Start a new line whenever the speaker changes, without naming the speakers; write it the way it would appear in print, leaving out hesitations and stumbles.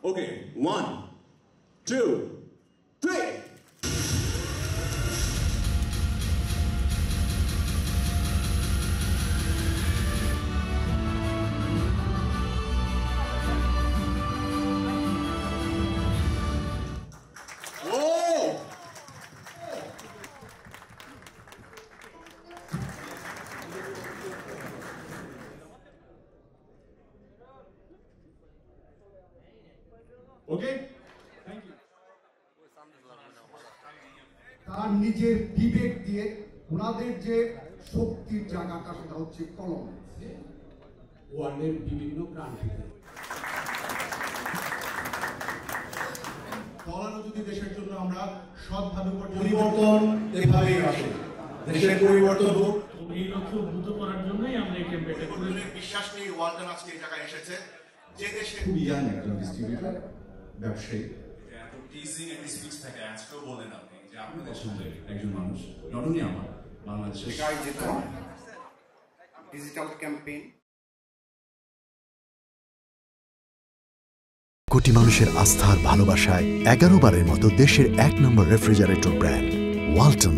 Okay, 1, 2, 3.
Okay? Thank you.
তার নিজের বিবেক দিয়ে ওনাদের যে শক্তির জায়গাটা সেটা হচ্ছে কলম
ওয়ার্ল্ডের বিভিন্ন প্রান্তে
ফলানো যদি দেশের জন্য আমরা সৎভাবে
পরিবর্তন এভাবেই আসে দেশের পরিবর্তন হোক
এই লক্ষ্য উদ্ভূত করার জন্যই আমরা এই ক্যাম্পেইনটা করি।
বিশ্বাস নেই ওয়ালটন আজকে এই জায়গায় এসেছে যে দেশে
খুব ইয়াং একজন ডিস্ট্রিবিউটর ব্যবসায়ী
এত টিজিং এন্ড স্পিচ থেকে আজকেও বলেন আপনি যে আপনাদের সঙ্গে একজন মানুষ নট অনলি আমার বাংলাদেশের
ডিজিটাল ক্যাম্পেইন
কোটি মানুষের আস্থার ভালোবাসায় 11 বারের মতো দেশের 1 নম্বর রেফ্রিজারেটর ব্র্যান্ড ওয়ালটন।